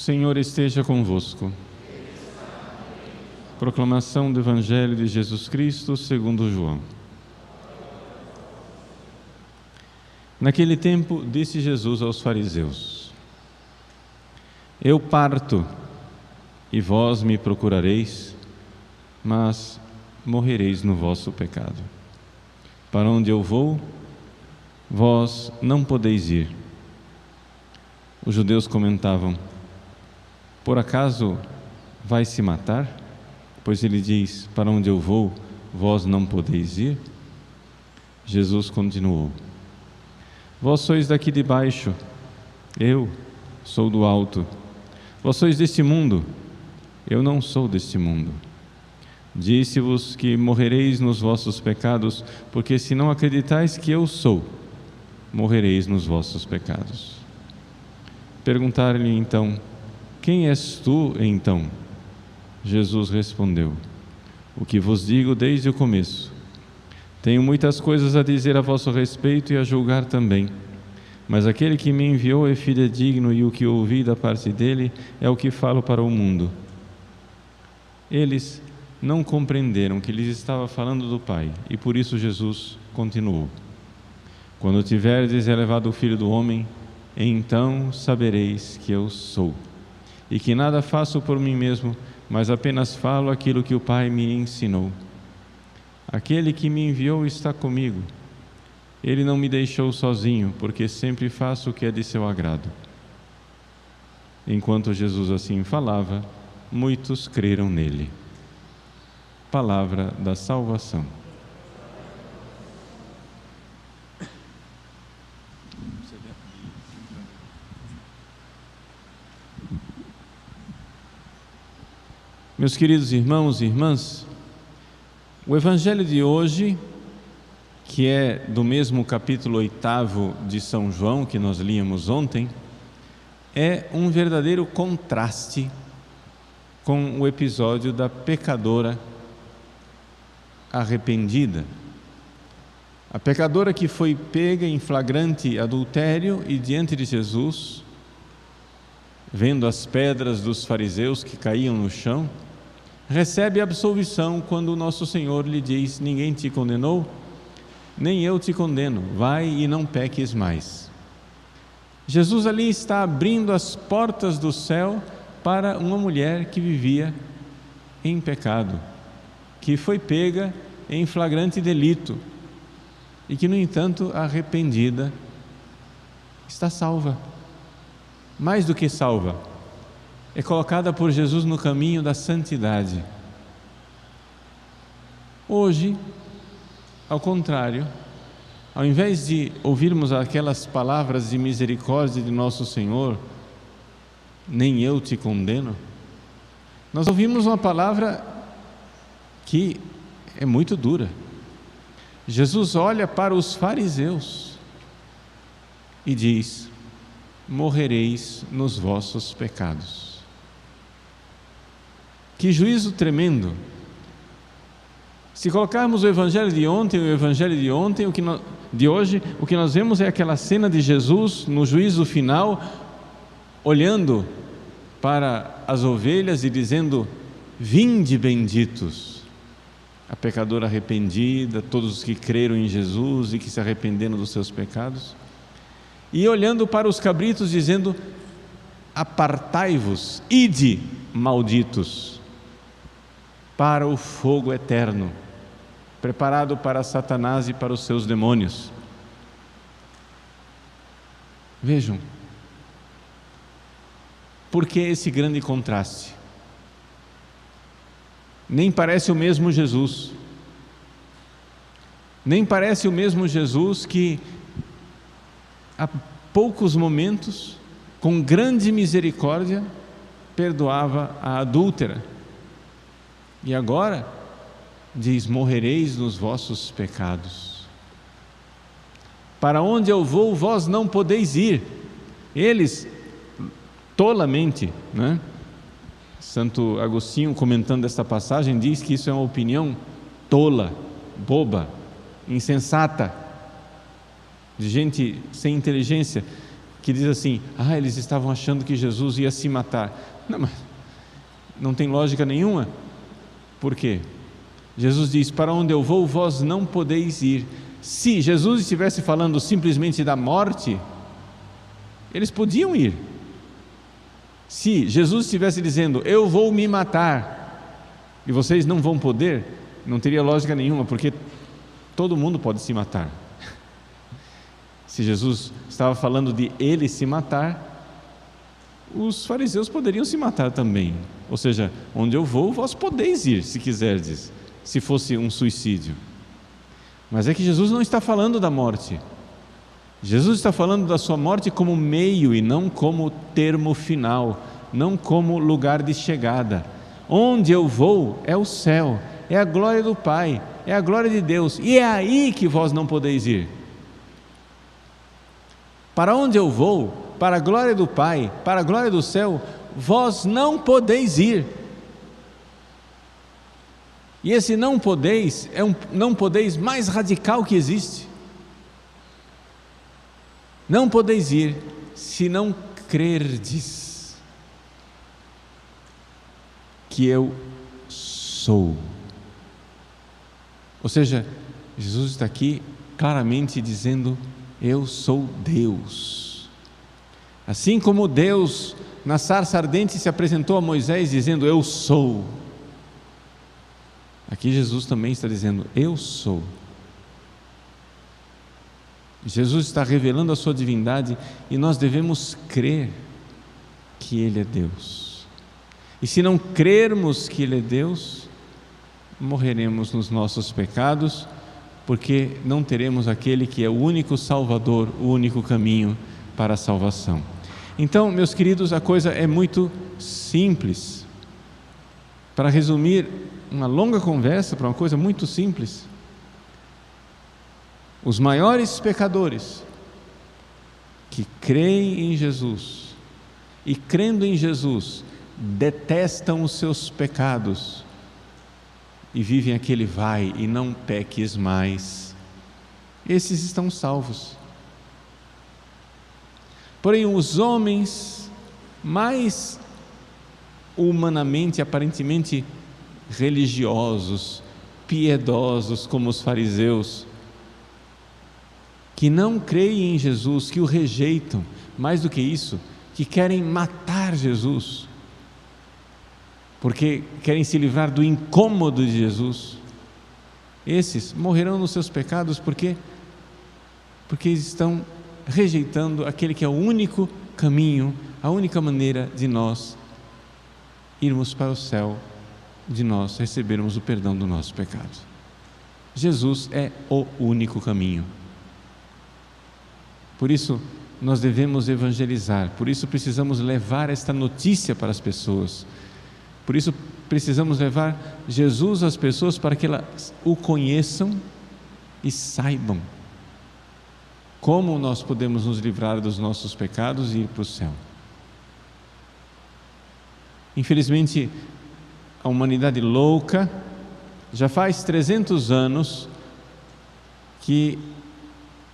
Senhor esteja convosco. Proclamação do Evangelho de Jesus Cristo segundo João. Naquele tempo, disse Jesus aos fariseus: Eu parto, e vós me procurareis, mas morrereis no vosso pecado. Para onde eu vou, vós não podeis ir. Os judeus comentavam: Por acaso vai se matar? Pois ele diz: Para onde eu vou, vós não podeis ir? Jesus continuou: Vós sois daqui de baixo, eu sou do alto. Vós sois deste mundo, eu não sou deste mundo. Disse-vos que morrereis nos vossos pecados, porque se não acreditais que eu sou, morrereis nos vossos pecados. Perguntaram-lhe então: Quem és tu, então? Jesus respondeu: O que vos digo desde o começo. Tenho muitas coisas a dizer a vosso respeito e a julgar também, mas aquele que me enviou é fidedigno e o que ouvi da parte dele é o que falo para o mundo. Eles não compreenderam que lhes estava falando do Pai, e por isso Jesus continuou: Quando tiverdes elevado o Filho do Homem, então sabereis que eu sou, e que nada faço por mim mesmo, mas apenas falo aquilo que o Pai me ensinou. Aquele que me enviou está comigo. Ele não me deixou sozinho, porque sempre faço o que é de seu agrado. Enquanto Jesus assim falava, muitos creram nele. Palavra da salvação. Meus queridos irmãos e irmãs, o Evangelho de hoje, que é do mesmo capítulo 8 de São João, que nós líamos ontem, é um verdadeiro contraste com o episódio da pecadora arrependida. A pecadora que foi pega em flagrante adultério e diante de Jesus, vendo as pedras dos fariseus que caíam no chão, recebe absolvição quando o nosso Senhor lhe diz: Ninguém te condenou, nem eu te condeno, vai e não peques mais. Jesus ali está abrindo as portas do céu para uma mulher que vivia em pecado, que foi pega em flagrante delito e que, no entanto, arrependida, está salva. Mais do que salva, é colocada por Jesus no caminho da santidade. Hoje, ao contrário, ao invés de ouvirmos aquelas palavras de misericórdia de nosso Senhor, nem eu te condeno, nós ouvimos uma palavra que é muito dura. Jesus olha para os fariseus e diz: morrereis nos vossos pecados. Que juízo tremendo! Se colocarmos o Evangelho de ontem, de hoje, o que nós vemos é aquela cena de Jesus no juízo final, olhando para as ovelhas e dizendo: vinde benditos. A pecadora arrependida, todos os que creram em Jesus e que se arrependeram dos seus pecados, e olhando para os cabritos dizendo: apartai-vos, ide, malditos, para o fogo eterno, preparado para Satanás e para os seus demônios. Vejam, por que esse grande contraste? Nem parece o mesmo Jesus, nem parece o mesmo Jesus que há poucos momentos, com grande misericórdia, perdoava a adúltera, e agora diz: morrereis nos vossos pecados. Para onde eu vou, vós não podeis ir. Eles, tolamente, né? Santo Agostinho, comentando esta passagem, diz que isso é uma opinião tola, boba, insensata, de gente sem inteligência, que diz assim: eles estavam achando que Jesus ia se matar. Não, mas não tem lógica nenhuma. Por quê? Jesus diz: para onde eu vou, vós não podeis ir. Se Jesus estivesse falando simplesmente da morte, eles podiam ir. Se Jesus estivesse dizendo: eu vou me matar, e vocês não vão poder, não teria lógica nenhuma, porque todo mundo pode se matar. Se Jesus estava falando de ele se matar, os fariseus poderiam se matar também. Ou seja, onde eu vou, vós podeis ir, se quiserdes, se fosse um suicídio. Mas é que Jesus não está falando da morte. Jesus está falando da sua morte como meio e não como termo final, não como lugar de chegada. Onde eu vou é o céu, é a glória do Pai, é a glória de Deus, e é aí que vós não podeis ir. Para onde eu vou, para a glória do Pai, para a glória do céu, vós não podeis ir. E esse não podeis é um não podeis mais radical que existe. Não podeis ir se não crerdes que eu sou. Ou seja, Jesus está aqui claramente dizendo: eu sou Deus. Assim como Deus na sarça ardente se apresentou a Moisés dizendo: eu sou. Aqui Jesus também está dizendo: eu sou. Jesus está revelando a sua divindade e nós devemos crer que Ele é Deus. E se não crermos que Ele é Deus, morreremos nos nossos pecados, porque não teremos aquele que é o único Salvador, o único caminho para a salvação. Então, meus queridos, a coisa é muito simples. Para resumir uma longa conversa para uma coisa muito simples, os maiores pecadores que creem em Jesus e, crendo em Jesus, detestam os seus pecados e vivem aquele vai e não peques mais, esses estão salvos. Porém, os homens mais humanamente, aparentemente religiosos, piedosos, como os fariseus, que não creem em Jesus, que o rejeitam, mais do que isso, que querem matar Jesus, porque querem se livrar do incômodo de Jesus, esses morrerão nos seus pecados, porque estão rejeitando aquele que é o único caminho, a única maneira de nós irmos para o céu, de nós recebermos o perdão do nosso pecado. Jesus é o único caminho. Por isso nós devemos evangelizar, por isso precisamos levar esta notícia para as pessoas, por isso precisamos levar Jesus às pessoas para que elas o conheçam e saibam como nós podemos nos livrar dos nossos pecados e ir para o céu. Infelizmente, a humanidade louca já faz 300 anos que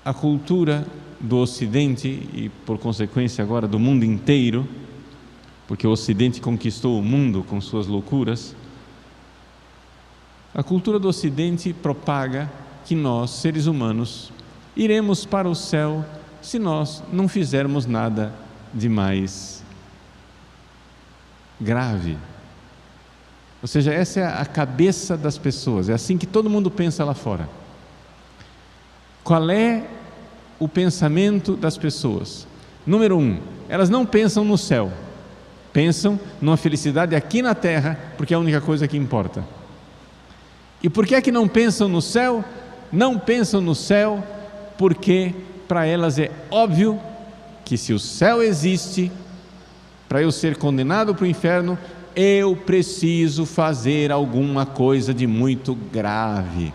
a cultura do Ocidente e, por consequência, agora do mundo inteiro, porque o Ocidente conquistou o mundo com suas loucuras, a cultura do Ocidente propaga que nós, seres humanos, iremos para o céu se nós não fizermos nada de mais grave. Ou seja, essa é a cabeça das pessoas, é assim que todo mundo pensa lá fora. Qual é o pensamento das pessoas? Número 1, elas não pensam no céu, pensam numa felicidade aqui na terra, porque é a única coisa que importa. E por que é que não pensam no céu? Não pensam no céu porque para elas é óbvio que se o céu existe, para eu ser condenado para o inferno, eu preciso fazer alguma coisa de muito grave.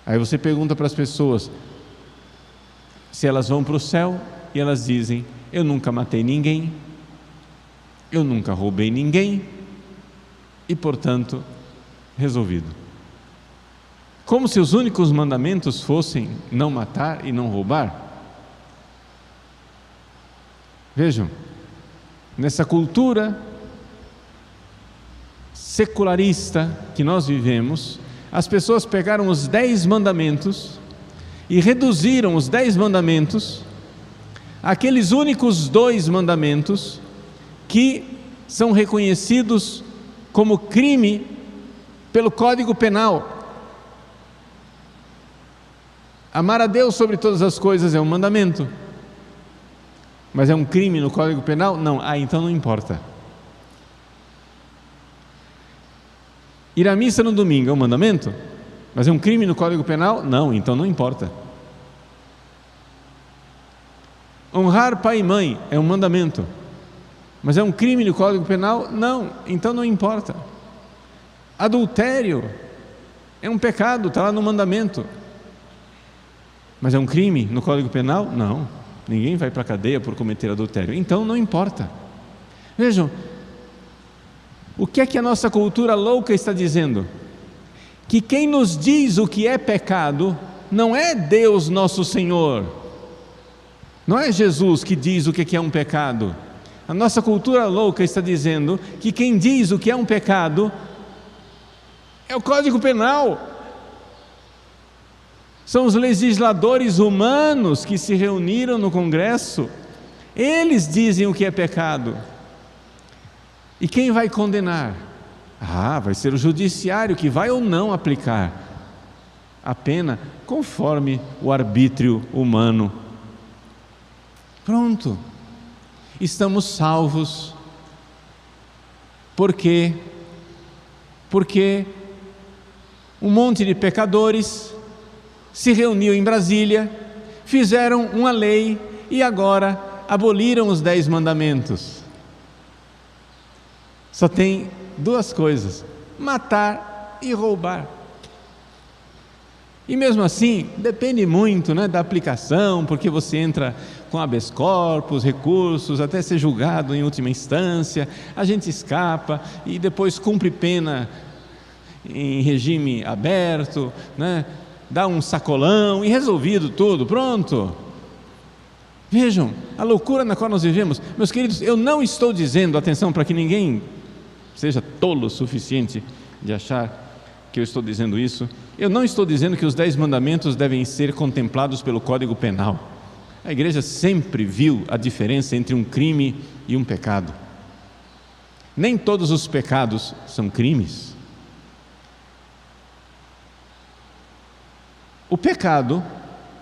Aí você pergunta para as pessoas se elas vão para o céu e elas dizem: eu nunca matei ninguém, eu nunca roubei ninguém e, portanto, resolvido. Como se os únicos mandamentos fossem não matar e não roubar. Vejam, nessa cultura secularista que nós vivemos, as pessoas pegaram os 10 mandamentos e reduziram os 10 mandamentos àqueles únicos 2 mandamentos que são reconhecidos como crime pelo Código Penal. Amar a Deus sobre todas as coisas é um mandamento, mas é um crime no Código Penal? Não. Então não importa. Ir à missa no domingo é um mandamento, mas é um crime no Código Penal? Não. Então não importa. Honrar pai e mãe é um mandamento, mas é um crime no Código Penal? Não. Então não importa. Adultério é um pecado, está lá no mandamento, mas é um crime no Código Penal? Não. Ninguém vai para a cadeia por cometer adultério. Então não importa. Vejam, o que é que a nossa cultura louca está dizendo? Que quem nos diz o que é pecado não é Deus nosso Senhor, não é Jesus que diz o que é um pecado. A nossa cultura louca está dizendo que quem diz o que é um pecado é o Código Penal. São os legisladores humanos que se reuniram no Congresso, eles dizem o que é pecado. E quem vai condenar? Vai ser o judiciário que vai ou não aplicar a pena conforme o arbítrio humano. Pronto, estamos salvos. Por quê? Porque um monte de pecadores se reuniu em Brasília, fizeram uma lei e agora aboliram os 10 mandamentos. Só tem 2 coisas: matar e roubar. E mesmo assim, depende muito, da aplicação, porque você entra com habeas corpus, recursos, até ser julgado em última instância, a gente escapa e depois cumpre pena em regime aberto, dá um sacolão e resolvido tudo, pronto. Vejam, a loucura na qual nós vivemos. Meus queridos, eu não estou dizendo, atenção, para que ninguém seja tolo o suficiente de achar que eu estou dizendo isso, eu não estou dizendo que os 10 mandamentos devem ser contemplados pelo Código Penal. A igreja sempre viu a diferença entre um crime e um pecado. Nem todos os pecados são crimes. O pecado,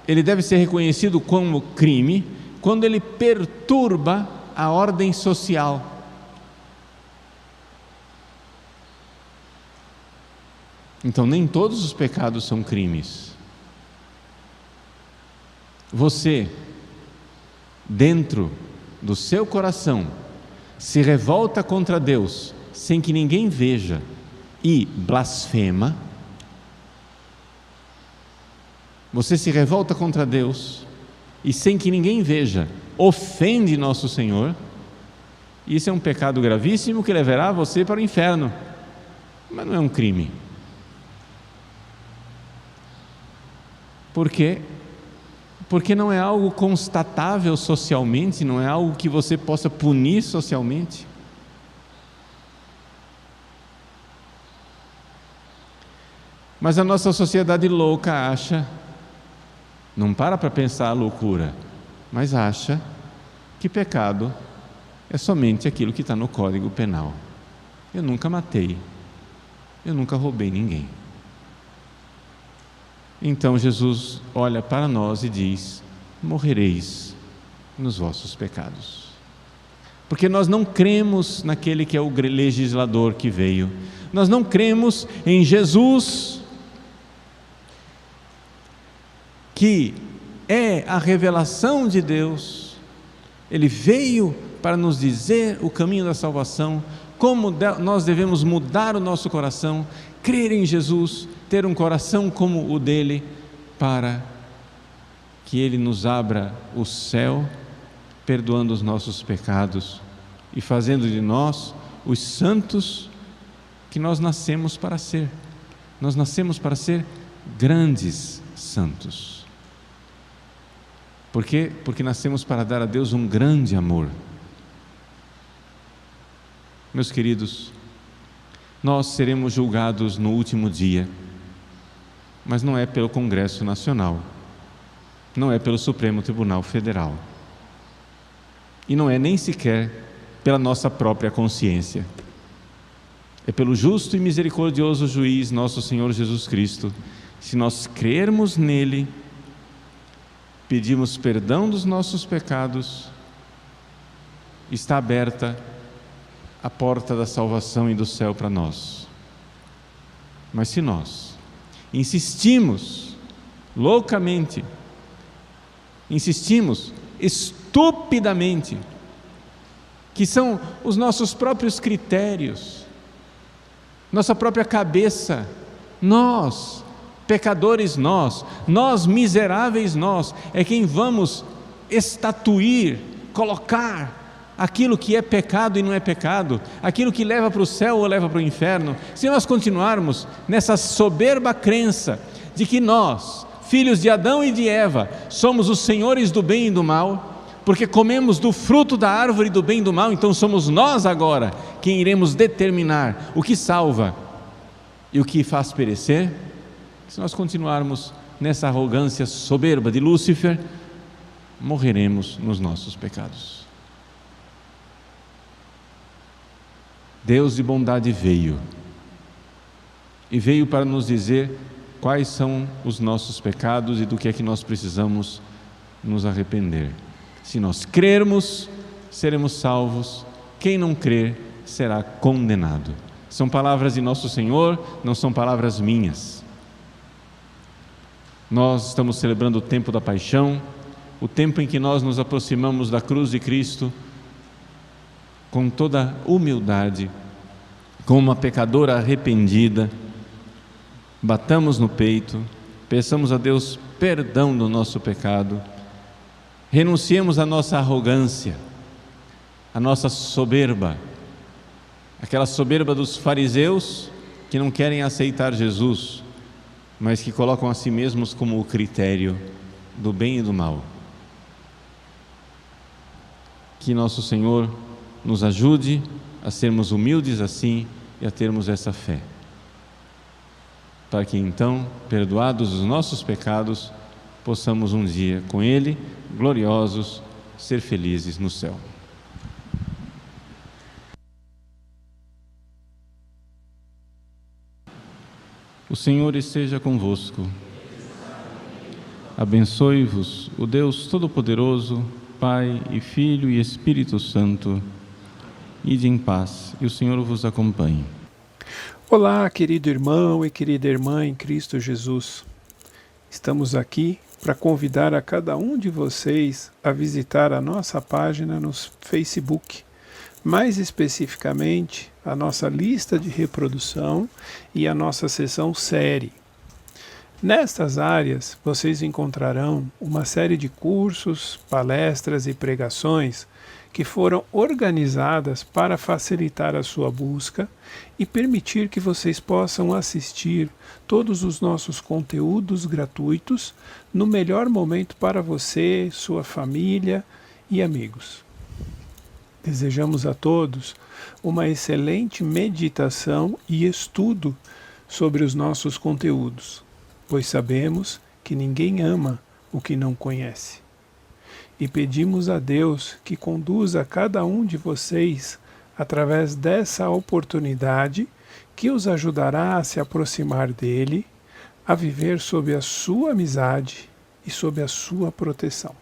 ele deve ser reconhecido como crime quando ele perturba a ordem social. Então, nem todos os pecados são crimes. Você, dentro do seu coração, se revolta contra Deus sem que ninguém veja e blasfema. Você se revolta contra Deus e sem que ninguém veja, ofende nosso Senhor. Isso é um pecado gravíssimo que levará você para o inferno, mas não é um crime. Por quê? Porque não é algo constatável socialmente, não é algo que você possa punir socialmente. Mas a nossa sociedade louca acha, não para pensar a loucura, mas acha que pecado é somente aquilo que está no Código Penal. Eu nunca matei, eu nunca roubei ninguém. Então Jesus olha para nós e diz: morrereis nos vossos pecados. Porque nós não cremos naquele que é o legislador que veio, nós não cremos em Jesus, que é a revelação de Deus. Ele veio para nos dizer o caminho da salvação, como nós devemos mudar o nosso coração, crer em Jesus, ter um coração como o dele, para que ele nos abra o céu, perdoando os nossos pecados e fazendo de nós os santos que nós nascemos para ser. Nós nascemos para ser grandes santos. Por quê? Porque nascemos para dar a Deus um grande amor. Meus queridos, nós seremos julgados no último dia, mas não é pelo Congresso Nacional, não é pelo Supremo Tribunal Federal, e não é nem sequer pela nossa própria consciência. É pelo justo e misericordioso juiz, nosso Senhor Jesus Cristo. Se nós crermos nele, pedimos perdão dos nossos pecados, está aberta a porta da salvação e do céu para nós. Mas se nós insistimos loucamente, insistimos estupidamente, que são os nossos próprios critérios, nossa própria cabeça, nós, pecadores nós miseráveis nós, é quem vamos estatuir, colocar aquilo que é pecado e não é pecado, aquilo que leva para o céu ou leva para o inferno. Se nós continuarmos nessa soberba crença de que nós, filhos de Adão e de Eva, somos os senhores do bem e do mal, porque comemos do fruto da árvore do bem e do mal, então somos nós agora quem iremos determinar o que salva e o que faz perecer. Se nós continuarmos nessa arrogância soberba de Lúcifer, morreremos nos nossos pecados. Deus de bondade veio, e veio para nos dizer quais são os nossos pecados e do que é que nós precisamos nos arrepender. Se nós crermos, seremos salvos. Quem não crer será condenado. São palavras de nosso Senhor, não são palavras minhas. Nós estamos celebrando o tempo da paixão, o tempo em que nós nos aproximamos da cruz de Cristo com toda humildade, como uma pecadora arrependida. Batamos no peito, peçamos a Deus perdão do nosso pecado, renunciemos à nossa arrogância, à nossa soberba, aquela soberba dos fariseus que não querem aceitar Jesus, mas que colocam a si mesmos como o critério do bem e do mal. Que nosso Senhor nos ajude a sermos humildes assim e a termos essa fé, para que então, perdoados os nossos pecados, possamos um dia com Ele, gloriosos, ser felizes no céu. O Senhor esteja convosco. Abençoe-vos o Deus Todo-Poderoso, Pai e Filho e Espírito Santo. Ide em paz, e o Senhor vos acompanhe. Olá, querido irmão e querida irmã em Cristo Jesus. Estamos aqui para convidar a cada um de vocês a visitar a nossa página no Facebook, mais especificamente a nossa lista de reprodução e a nossa seção série. Nestas áreas, vocês encontrarão uma série de cursos, palestras e pregações que foram organizadas para facilitar a sua busca e permitir que vocês possam assistir todos os nossos conteúdos gratuitos no melhor momento para você, sua família e amigos. Desejamos a todos uma excelente meditação e estudo sobre os nossos conteúdos, pois sabemos que ninguém ama o que não conhece. E pedimos a Deus que conduza cada um de vocês através dessa oportunidade que os ajudará a se aproximar dele, a viver sob a sua amizade e sob a sua proteção.